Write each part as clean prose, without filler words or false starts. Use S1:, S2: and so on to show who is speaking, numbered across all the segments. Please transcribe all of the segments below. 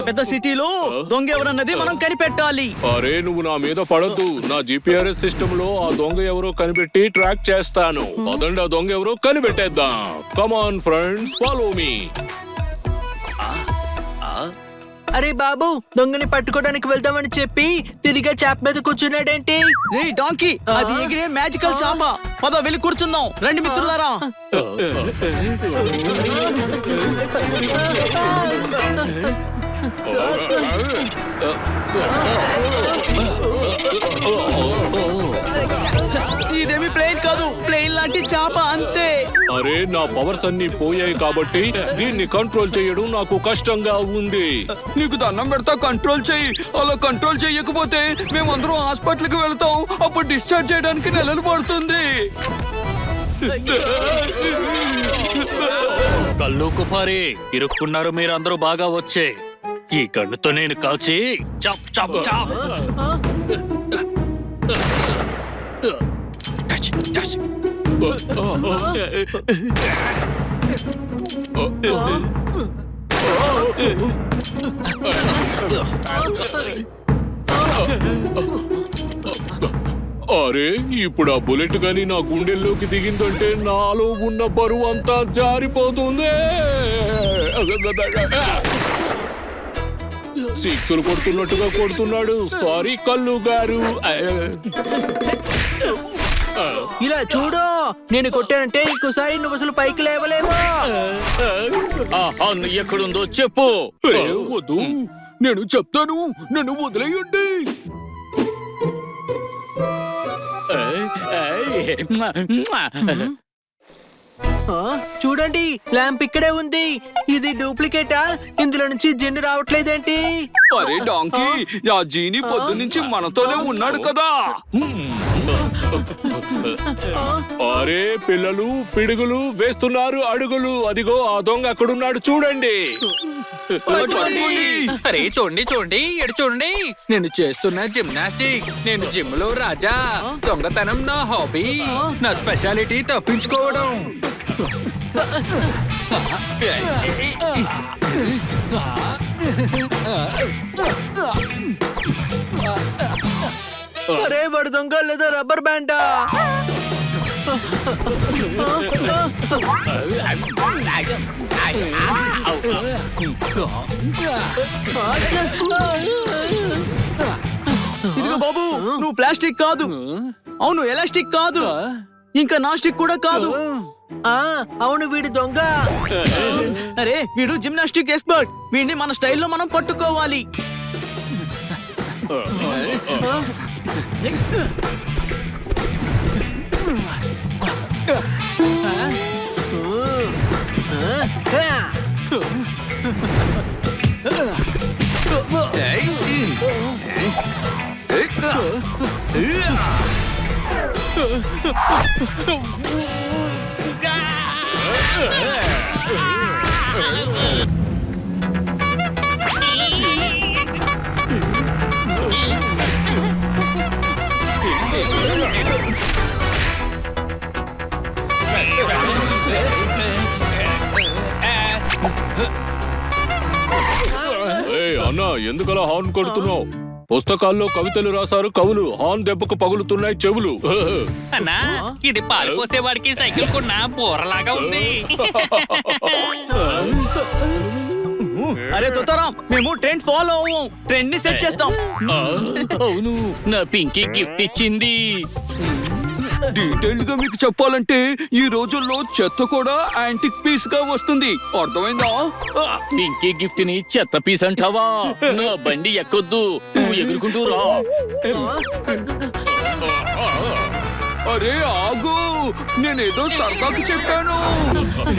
S1: పెద్ద సిటీలో దొంగ ఎవరన్నది మనం కనిపెట్టాలి.
S2: అరే నువ్వు నా మీద పడద్దు. నా జిపిఆర్ఎస్ సిస్టమ్ లో ఆ దొంగ ఎవరో కనిపెట్టి ట్రాక్ చేస్తాను. పదండి ఆ దొంగ ఎవరో కనిపెట్టేద్దాం. Come on friends, follow me.
S3: అరే బాబు, దొంగని పట్టుకోవడానికి వెళ్దామని చెప్పి తిరిగి చాప మీద కూర్చున్నాడేంటి?
S1: రే డాంకీ, అది ఎగిరే మ్యాజికల్ చాప. పద వెళ్ళి కూర్చుందాం. రండి మిత్రులారా. ఇదేమి ప్లేన్ కాదు, ప్లేన్ లాంటి చాప అంతే.
S2: అరే నా పవర్స్ అన్ని పోయాయి కాబట్టి దీన్ని కంట్రోల్ చేయడం నాకు కష్టంగా ఉంది.
S4: నీకు దండం పెడతా, కంట్రోల్ చెయ్యి. అలా కంట్రోల్ చెయ్యకపోతే మేమందరం హాస్పిటల్కి వెళ్తాం. అప్పుడు డిశ్చార్జ్ చేయడానికి నెలలు పడుతుంది.
S5: కళ్ళు కుపారి ఇరుక్కున్నారు మీరందరూ. బాగా వచ్చే ఈ గన్నుతో నేను కాల్చి చాప్ చాప్ చాప్. Touch, touch.
S2: అరే ఇప్పుడు ఆ బుల్లెట్ గాని నా గుండెల్లోకి దిగిందంటే నాలో ఉన్న బరువు అంతా జారిపోతుంది. సిక్స్లు కొడుతున్నట్టుగా కొడుతున్నాడు. సారీ కల్లు గారు.
S3: ఇలా చూడు, నేను కొట్టానంటే ఇంకోసారి నువ్వు అసలు పైకి లేవలేమో.
S5: ఆ హార్న్ ఎక్కడుందో చెప్పు.
S4: అరే, వద్దు, నేను చెప్తాను. నన్ను వదిలేయండి.
S3: చూడండి, ల్యాంప్ ఇక్కడే ఉంది. ఇది డూప్లికేటా? ఇందులో నుంచి జిన్ను రావట్లేదేంటి?
S4: అరే డాంకీ, ఆ జీని పొద్దు నుంచి మనతోనే ఉన్నాడు కదా.
S2: అరే పిల్లలు పిడుగులు వేస్తున్నారు అడుగులు. అదిగో ఆ దొంగ అక్కడున్నాడు చూడండి.
S5: అరే చూడండి చూడండి, ఎడు చూడండి. నేను చేస్తున్న జిమ్నాస్టిక్. నేను జిమ్ లో రాజా. దొంగతనం నా హాబీ. నా స్పెషాలిటీ తప్పించుకోవడం.
S3: అరే వాడు దొంగ లేదా రబ్బర్ బ్యాండా?
S1: ఇదిగో బాబు, నువ్వు ప్లాస్టిక్ కాదు. అవును, ఎలాస్టిక్ కాదు. ఇంకా నాస్టిక్ కూడా కాదు.
S3: అవును, వీడి దొంగ.
S1: అరే వీడు జిమ్నాస్టిక్ ఎక్స్పర్ట్. వీడిని మన స్టైల్లో మనం పట్టుకోవాలి.
S2: అన్నా ఎందుకలా హార్న్ కొడుతున్నావు? పుస్తకాల్లో కవితలు రాశారు కవులు. హార్న్ దెబ్బకు పగులుతున్నాయి చెవులు.
S5: అన్నా, ఇది పాలు పోసేవాడికి సైకిల్ కొన్న బోరలాగా ఉంది.
S1: అరే తుతారాం, మేము ట్రెండ్ ఫాలో అవ్వం. ట్రెండ్ ని సెట్ చేస్తాం.
S5: అవును, నా పింకీ గిఫ్ట్ ఇచ్చింది.
S4: డీటెయిల్ గా మీకు చెప్పాలంటే ఈ రోజుల్లో చెత్త కూడా యాంటిక్ పీస్ గా వస్తుంది. అర్థమైందా?
S5: పింకీ గిఫ్ట్ ని చెత్త పీస్ అంటావా? నా బండి ఎక్కొద్దు, నువ్వు ఎగురుకుంటూ రా.
S4: అరే ఆగు, నేనేదో సరదాకు చెప్పాను.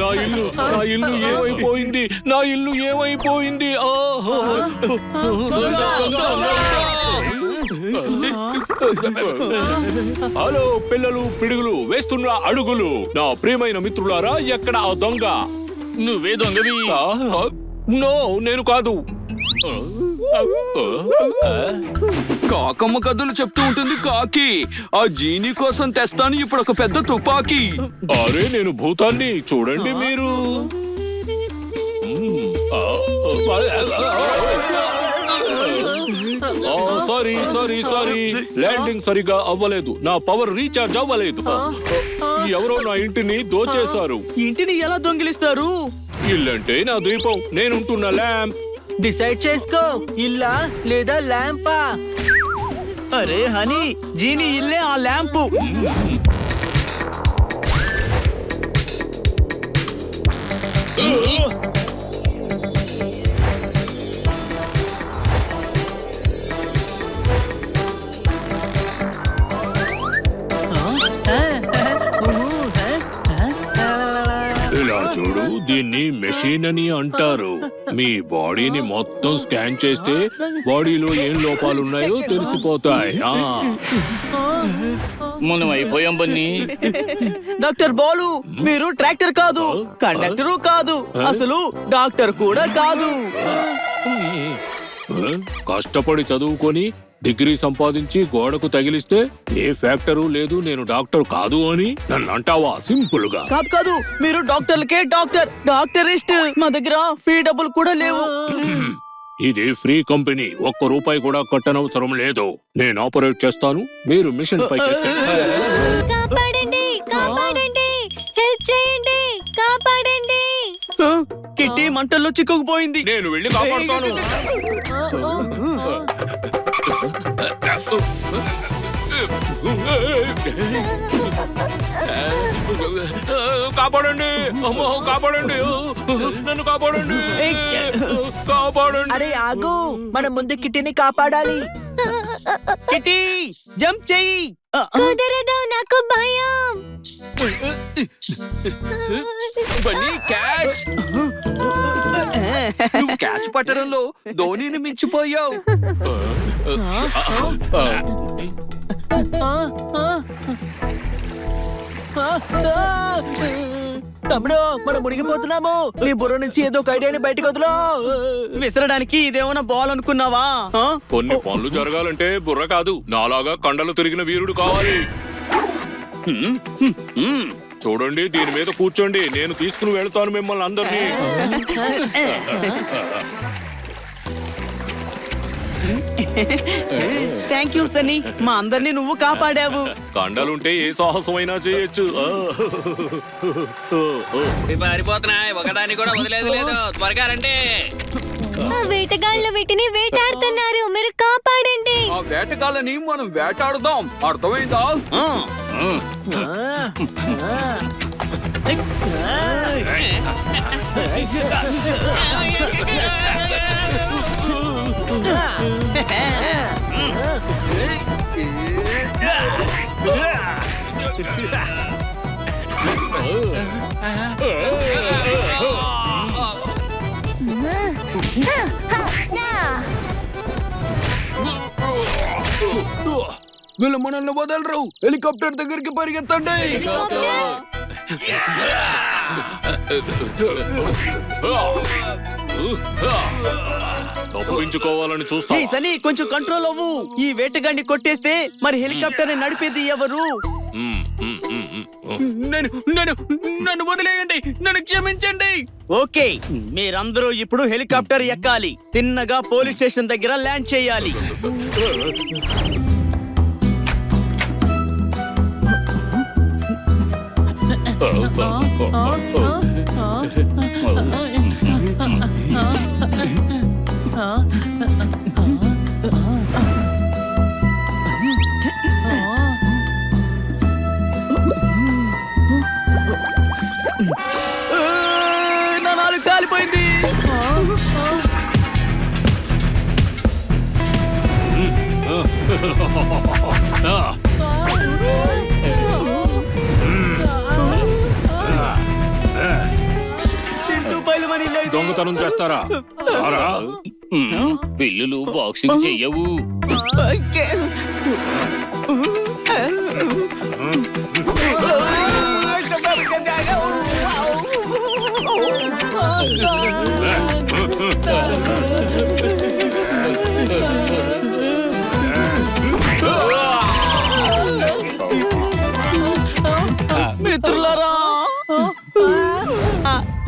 S2: నా ఇల్లు ఏమైపోయింది? నా ఇల్లు ఏమైపోయింది? హలో పిల్లలు పిడుగులు వేస్తున్న అడుగులు. నా ప్రియమైన మిత్రులారా, ఎక్కడ ఆ దొంగ?
S5: నువ్వే దొంగవి.
S2: నో, నేను కాదు.
S4: కాకమ్మ కథలు చెప్తూ ఉంటుంది కాకి. ఆ జీని కోసం తెస్తాను ఇప్పుడు ఒక పెద్ద తుపాకీ.
S2: అరే నేను భూతాన్ని. చూడండి మీరు. సారీ ల్యాండింగ్ సరిగా అవ్వలేదు. నా పవర్ రీఛార్జ్ అవ్వలేదు. ఎవరో నా ఇంటిని దోచేశారు.
S1: ఇంటిని ఎలా దొంగిలిస్తారు?
S2: ఇల్లంటే నా దీపం, నేనుంటున్న ల్యాంప్.
S3: డిసైడ్ చేసుకో, ఇల్లా లేదా ల్యాంపా?
S1: అరే హనీ, జీని ఇల్లే ఆ ల్యాంపు.
S2: ఇలా చూడు, దీన్ని మెషిన్ అని అంటారు. మీ బాడీని మొత్తం స్కాన్ చేస్తే బాడీలో ఏం లోపాలున్నాయో తెలిసిపోతాయి.
S4: మనం అయిపోయాం బన్నీ.
S1: డాక్టర్ బాలు, మీరు ట్రాక్టర్ కాదు, కండక్టరు కాదు, అసలు డాక్టర్ కూడా కాదు.
S2: కష్టపడి చదువుకొని డిగ్రీ సంపాదించి గోడకు తగిలిస్తే ఏ ఫ్యాక్టరు లేదు, నేను డాక్టర్ కాదు అని నన్ను అంటావా? సింపుల్ గా.
S1: కాదు కాదు, మీరు డాక్టర్లకే డాక్టర్, డాక్టరిస్ట్. మా దగ్గర ఫీ డబ్బులు కూడా లేవు.
S2: ఇది ఫ్రీ కంపెనీ, ₹1 కూడా కట్టనవసరం లేదు. నేను ఆపరేట్ చేస్తాను, మీరు మిషన్ పైకి
S6: కాపాడండి కాపాడండి హెల్ప్ చేయండి కాపాడండి.
S1: కిట్టి మంటల్లో చిక్కుకుపోయింది.
S2: నేను వెళ్ళి కాపాడుతాను. కాపాడండి, అమ్మో కాపాడండి, నన్ను కాపాడండి, కాపాడండి.
S3: అరే ఆగు, మనం ముందు కిట్టిని కాపాడాలి.
S1: కిట్టి జంప్ చెయ్యి.
S6: కుదరదు, నాకు భయం.
S4: బన్నీ క్యాచ్. నువ్వు క్యాచ్ పట్టడంలో ధోనిని మించిపోయావు.
S3: తమ్ముడు, మనం మునిగిపోతున్నాము. నీ బుర్ర నుంచి ఏదో ఒక ఐడియాని బయటకు వదిలో.
S1: విసరడానికి ఇదేమన్నా బాల్ అనుకున్నావా?
S2: కొన్ని పనులు జరగాలంటే బుర్ర కాదు, నాలాగా కండలు తిరిగిన వీరుడు కావాలి. చూడండి, దీని మీద కూర్చోండి, నేను తీసుకుని వెళ్తాను మిమ్మల్ని అందరినీ.
S1: థ్యాంక్ యూ సన్నీ, మా అందరినీ నువ్వు కాపాడావు.
S2: కండలుంటే ఏ సాహసమైనా చేయొచ్చు.
S5: పారిపోతున్నాయి, ఒకదాన్ని కూడా వదిలేదు లేదు. త్వరగా రండి.
S6: ఆ వేటగాళ్ళు వీటిని వేటాడుతున్నారు, మీరు కాపాడండి.
S4: ఆ వేటగాళ్ళని మనం వేటాడుదాం, అర్థమైందా? వీళ్ళు మనల్ని వదలరు. హెలికాప్టర్ దగ్గరికి పరిగెత్తండి.
S2: తప్పించుకోవాలని చూస్తా.
S1: ఏయ్ సన్నీ, కొంచెం కంట్రోల్ అవ్వు. ఈ వేటగాడిని కొట్టేస్తే మరి హెలికాప్టర్ ని నడిపేది ఎవరు?
S5: నన్ను వదిలేయండి, నన్ను క్షమించండి.
S1: ఓకే, మీరందరూ ఇప్పుడు హెలికాప్టర్ ఎక్కాలి. తిన్నగా పోలీస్ స్టేషన్ దగ్గర ల్యాండ్ చేయాలి. నా నాలుగు కాలిపోయింది. చింటూ పైలమని
S2: దొంగతనం చేస్తారా?
S4: పిల్లులు బాక్సింగ్ చెయ్యవు.
S1: మిత్రులారా,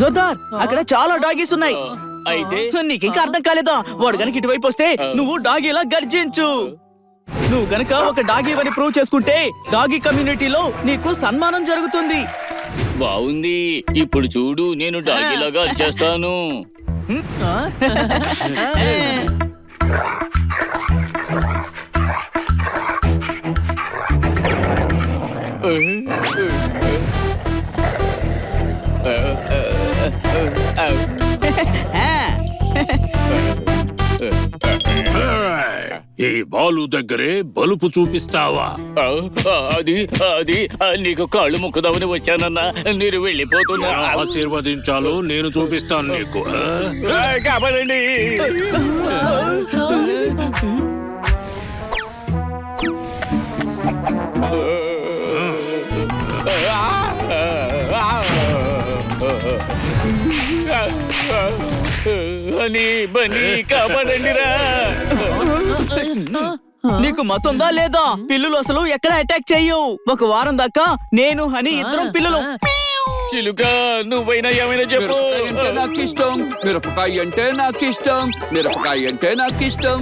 S1: జోర్దార్, అక్కడ చాలా డాగీస్ ఉన్నాయి.
S4: అయితే
S1: నీకు ఇంకా అర్థం కాలేదా? వాడు గనక ఇటువైపు వస్తే నువ్వు డాగీలా గర్జించు. నువ్వు గనక ఒక డాగీ అని ప్రూవ్ చేసుకుంటే డాగీ కమ్యూనిటీలో నీకు సన్మానం జరుగుతుంది.
S7: బాగుంది. ఇప్పుడు చూడు, నేను డాగీలాగా చేస్తాను.
S2: ఈ బాలు దగ్గరే బలుపు చూపిస్తావా?
S7: అది అది నీకు కాళ్ళు ముక్కుదామని వచ్చానన్నా, మీరు వెళ్ళిపోతున్నా.
S2: ఎలా ఆశీర్వదించాలో నేను చూపిస్తాను నీకు.
S7: కాపాడండి. అని బని కాపాడండిరా.
S1: నీకు మతుందా లేదా? పిల్లులు అసలు ఎక్కడ అటాక్ చెయ్యవు. ఒక వారం దాకా నేను హనీ ఇద్దరం పిల్లలు.
S7: చిలుక, నువ్వైనా ఏమైనా చెప్పు.
S4: మిరపకాయ అంటే నాకు ఇష్టం, మిరపకాయ అంటే నాకు ఇష్టం, మిరపకాయ అంటే నాకు ఇష్టం.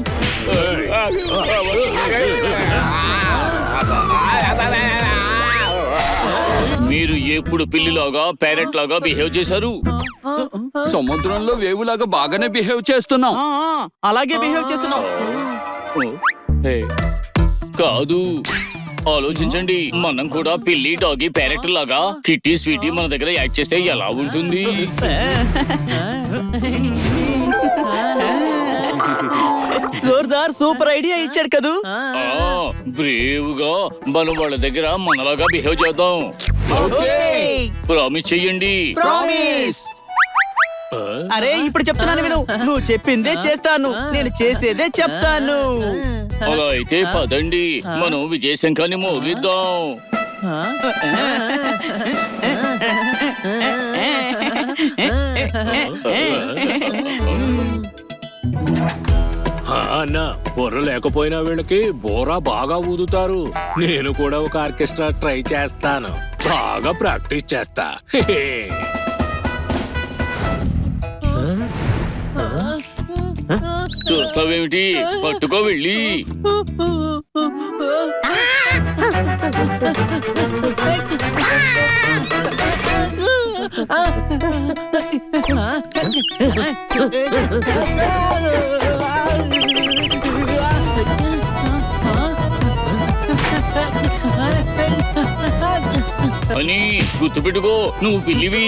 S7: మీరు ఎప్పుడు పిల్లిలాగా ప్యారెట్ లాగా బిహేవ్ చేశారు?
S4: సముద్రంలో వేవులాగా బాగానే బిహేవ్ చేస్తున్నాం.
S1: అలాగే బిహేవ్ చేస్తున్నావు.
S7: కాదు, ఆలోచించండి. మనం కూడా పిల్లి, డాగి, ప్యారెట్ లాగా కిట్టి, స్వీటీ మన దగ్గర యాక్ట్ చేస్తే ఎలా ఉంటుంది?
S1: జోర్దార్ సూపర్ ఐడియా ఇచ్చాడు కదూ.
S7: బ్రేవ్ గా మనం వాళ్ళ దగ్గర మనలాగా బిహేవ్ చేద్దాం. ప్రామిస్ చెయ్యండి.
S1: ప్రామిస్. అరే ఇప్పుడు చెప్తున్నాను విను. నువ్వు చెప్పిందే చేస్తాను, నేను చేసేదే చెప్తాను.
S7: అలా అయితే పదండి, మనం విజయశంఖాన్ని మోగిద్దాం.
S2: అన్నా, బుర్ర లేకపోయినా వీళ్ళకి బోరా బాగా ఊదుతారు. నేను కూడా ఒక ఆర్కెస్ట్రా ట్రై చేస్తాను. బాగా ప్రాక్టీస్ చేస్తా.
S7: చూస్తావేమిటి? పట్టుకో వెళ్ళి. అని గుర్తుపెట్టుకో, నువ్వు పిల్లివి.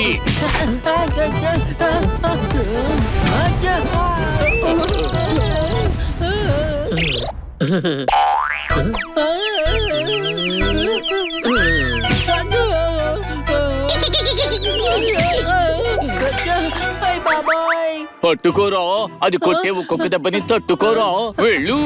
S7: పట్టుకోరా, అది కొట్టే ఒక్కొక్క దెబ్బని తట్టుకోరా. వెళ్ళు.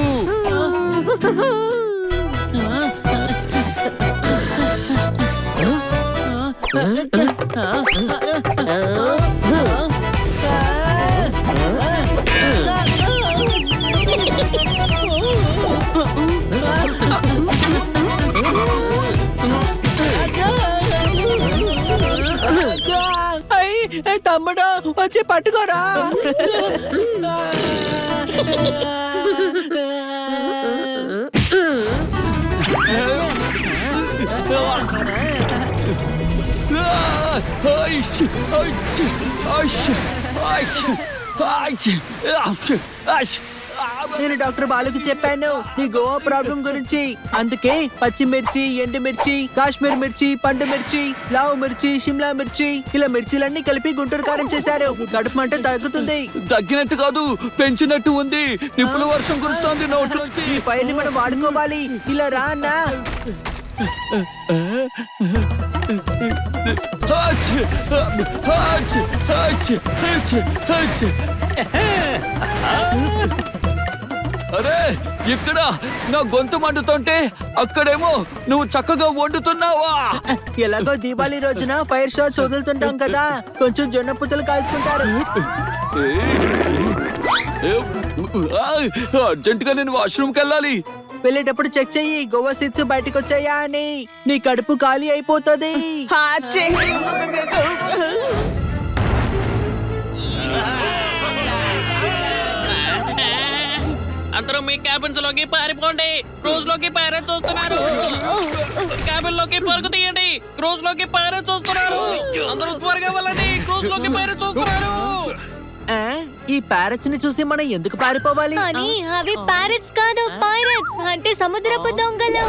S3: తమ్ముడు వచ్చి పట్టుకోరా. నేను డాక్టర్ బాలుకి చెప్పాను నీ గోవా ప్రాబ్లం గురించి. అందుకే పచ్చిమిర్చి, ఎండుమిర్చి, కాశ్మీర్ మిర్చి, పండు మిర్చి, లావు మిర్చి, షిమ్లా మిర్చి, ఇలా మిర్చీలన్నీ కలిపి గుంటూరు కారం చేశారు. కడుపు మంట తగ్గుతుంది.
S4: తగ్గినట్టు కాదు, పెంచినట్టు ఉంది. నిప్పుల వర్షం కురుస్తోంది నోట్లోంచి.
S3: ఈ ఫైల్ ని మనం వాడుకోవాలి. ఇలా రా అన్నా.
S4: అరే, ఇక్కడ నా గొంతు మండుతుంటే అక్కడేమో నువ్వు చక్కగా వండుతున్నావా?
S3: ఎలాగో దీపావళి రోజున ఫైర్ షాట్స్ వదులుతుంటాం కదా, కొంచెం జొన్న పుత్తలు కాల్చుకుంటారు.
S4: అర్జెంట్ గా నేను వాష్రూమ్కి వెళ్ళాలి.
S3: వెళ్ళేటప్పుడు చెక్ చెయ్యి, గోవా సీడ్స్ బయటకు వచ్చాయా అని. నీ కడుపు ఖాళీ అయిపోతుంది.
S5: అందరూ మీ క్యాబిన్స్ లోకి పారిపోండి. క్రూజ్ లోకి పైరేట్స్ వస్తున్నారు. క్యాబిన్ లోకి పరుగు తీయండి. క్రూజ్ లోకి పైరేట్స్ వస్తున్నారు. అందరూ త్వరగా వెళ్ళండి. క్రూజ్ లోకి పైరేట్స్ వస్తున్నారు.
S3: ఆ, ఈ ప్యారెట్స్ ని చూసి మనం ఎందుకు పారిపోవాలి?
S6: కానీ అవి ప్యారెట్స్ కాదు, పైరట్స్ అంటే సముద్రపు దొంగలు.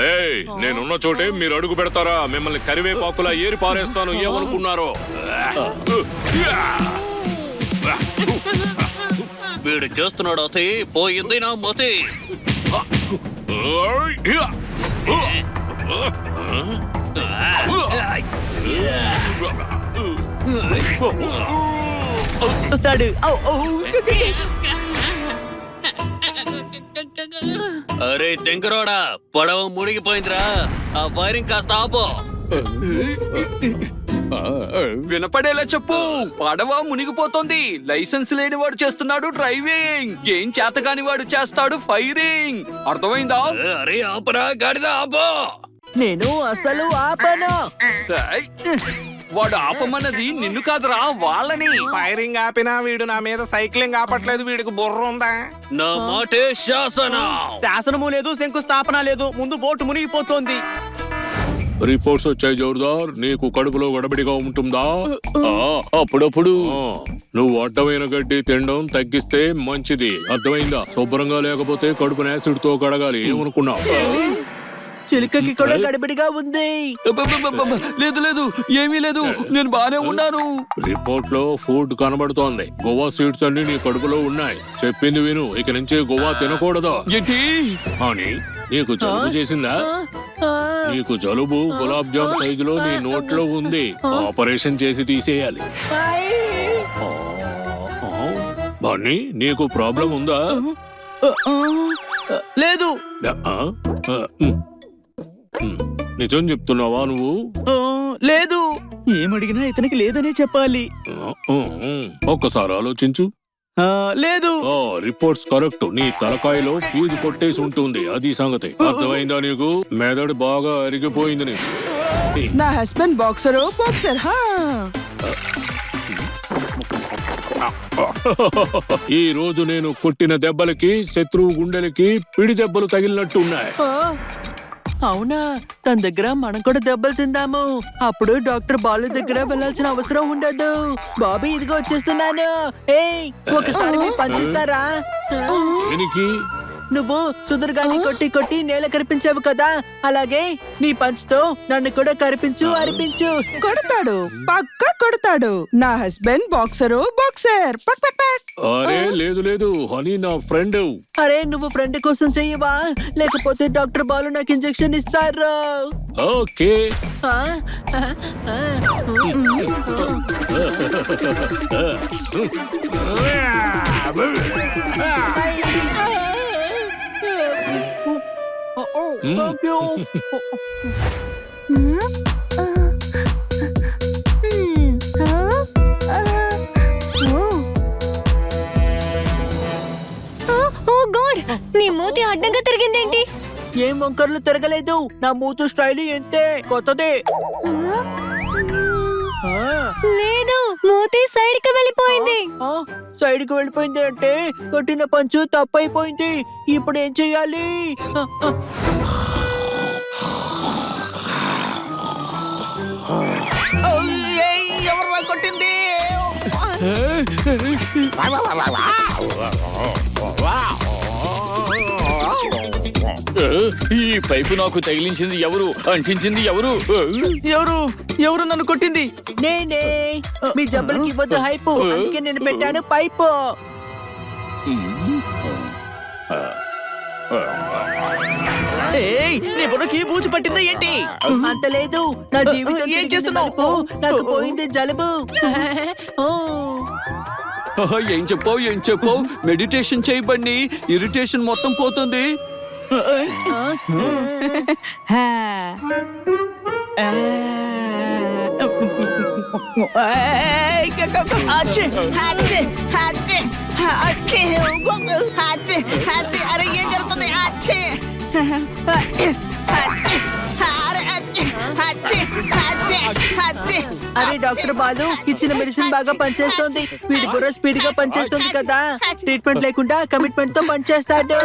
S2: ఏయ్, నేనున్న చోటే మీరు అడుగు పెడతారా? మిమ్మల్ని కరివేపాకులా ఏరి పారేస్తాను. ఏమనుకున్నారో?
S5: వీడు చేస్తున్నాడు అతి పోయింది నా మతి.
S1: వస్తాడు. ఔ, ఔ.
S5: అరే తెంకరోడా, పడవ మునిగిపోయిందిరా. ఆ ఫైరింగ్ కాస్త ఆపు.
S4: వినపడేలా చెప్పు. పడవ మునిగిపోతుంది. లైసెన్స్ లేని వాడు చేస్తున్నాడు డ్రైవింగ్. ఏం చేత కాని వాడు చేస్తాడు ఫైరింగ్. అర్థమైందా?
S5: అరే ఆపరా గాడిద, ఆపు.
S3: నేను అసలు ఆపను.
S4: ఏయ్, వాడు ఆపమన్నది నిన్ను కాదురా, వాళ్ళని.
S8: ఫైరింగ్ ఆపినా వీడు నా మీద సైక్లింగ్ ఆపట్లేదు. వీడికి బుర్ర ఉందా?
S5: నా మాటే శాసనం.
S1: శాసనము లేదు, శంకుస్థాపన లేదు. ముందు బోటు మునిగిపోతోంది.
S2: రిపోర్ట్స్ వచ్చాయి జోర్దార్. నీకు కడుపులో గడబడిగా ఉంటుందా?
S7: అప్పుడప్పుడు
S2: ఆ, నువ్వు అడ్డమైన గడ్డి తినడం తగ్గిస్తే మంచిది. అర్థమైందా? శుభ్రంగా లేకపోతే కడుపుని యాసిడ్ తో కడగాలి. ఏమనుకున్నావు?
S3: చిలుకకి కూడా గడిబిడిగా ఉంది.
S4: అబ్బబ్బబ్బబ్బ, లేదు లేదు, ఏమీ లేదు, నేను బానే ఉన్నాను.
S2: రిపోర్ట్ లో ఫుడ్ కనబడుతోంది. గోవా సీడ్స్ అన్ని నీ కడుపులో ఉన్నాయి. చెప్పింది విను. ఇక నుంచి గోవా తినకూడదు.
S4: ఏంటి?
S2: అని నీకు జలుబు చేసిందా?
S3: ఆ,
S2: నీకు జలుబు గులాబ్ జామ్ సైజులో నీ నోట్లో ఉంది. ఆపరేషన్ చేసి తీసేయాలి.
S3: ఐ.
S2: బన్నీ, నీకు ప్రాబ్లం ఉందా?
S1: లేదు.
S2: ఆ? నిజం చెప్తున్నావా నువ్వు?
S1: లేదు. ఏమడిగినా ఇతనికి లేదనే చెప్పాలి.
S2: ఒక్కసారి ఆలోచించు.
S1: లేదు.
S2: Reports correct. నీ తలకాయలో ఫ్యూజ్ కొట్టేసి ఉంటుంది. అది సంగతి. అర్థమైందా నీకు? మెదడు బాగా అరిగిపోయింది నీకు.
S3: నా హస్బెండ్ బాక్సర్. హా.
S2: ఈ రోజు నేను కొట్టిన దెబ్బలకి శత్రువు గుండెలకి పిడి దెబ్బలు తగిలినట్టున్నాయి.
S3: ఆ, అవునా? తన దగ్గర మనం కూడా దెబ్బలు తిందాము. అప్పుడు డాక్టర్ బాలు దగ్గర వెళ్ళాల్సిన అవసరం ఉండదు. బాబీ ఇదిగో వచ్చేస్తున్నాను. ఏయ్, ఒకసారి మీరు పంచిస్తారా?
S2: దేనికి?
S3: నువ్వు సుదుర్గాన్ని కొట్టి కొట్టి నేల కరిపించావు కదా, అలాగే నీ పంచుతో నన్ను కూడా కరిపించు, అరిపించు.
S9: కొడతాడు, పక్కా కొడతాడు. నా హస్బెండ్ బాక్సరు, బాక్సర్. పక్ పక్ పక్.
S2: అరే లేదు లేదు, హనీ నా ఫ్రెండ్.
S3: అరే నువ్వు ఫ్రెండ్ కోసం చెయ్యవా, లేకపోతే డాక్టర్ బాలు నాకు ఇంజెక్షన్ ఇస్తారు.
S2: ఓకే.
S3: ఆ? ఆ? ఆ? Thank you.
S6: ఓ గాడ్, నీ మూతి అడ్డంగా తిరిగిందేంటి?
S3: ఏం వంకర్లు తిరగలేదు. నా మూతు స్టైల్ ఎంతే, కొత్తదే.
S6: లేదు, మూతి సైడ్ కి వెళ్ళిపోయింది.
S3: సైడ్ కి వెళ్ళిపోయింది అంటే కొట్టిన పంచు తప్పైపోయింది. ఇప్పుడు ఏం చెయ్యాలి? ఎవరు కొట్టింది?
S7: ఈ పైపు నాకు తగిలించింది ఎవరు? అంటించింది ఎవరు?
S1: ఎవరు ఎవరు నన్ను కొట్టింది?
S3: నేనే. మీ జబ్బులకి ఇవ్వద్దు హైపు, అందుకే నేను పెట్టాను పైపు.
S1: ఏయ్, నీ బుర్రకి బూజు పట్టిందా ఏంటి?
S3: అంత లేదు, నా జీవితం
S1: ఏం
S3: తిరిగింది
S1: చేస్తున్నావ్?
S3: మలుపు. నాకు పోయింది జలుబు. ఓ.
S4: ఏం చెప్పావు, ఏం చెప్పావు? మెడిటేషన్ చేయబడి ఇరిటేషన్ మొత్తం పోతుంది.
S10: అరే ఏం జరుగుతుంది
S3: అరే డాక్టర్ బాలు ఇచ్చిన మెడిసిన్ బాగా పనిచేస్తుంది. వీడి బుర్ర స్పీడ్ గా పనిచేస్తుంది కదా. ట్రీట్మెంట్ లేకుండా కమిట్మెంట్ తో పనిచేస్తాడు.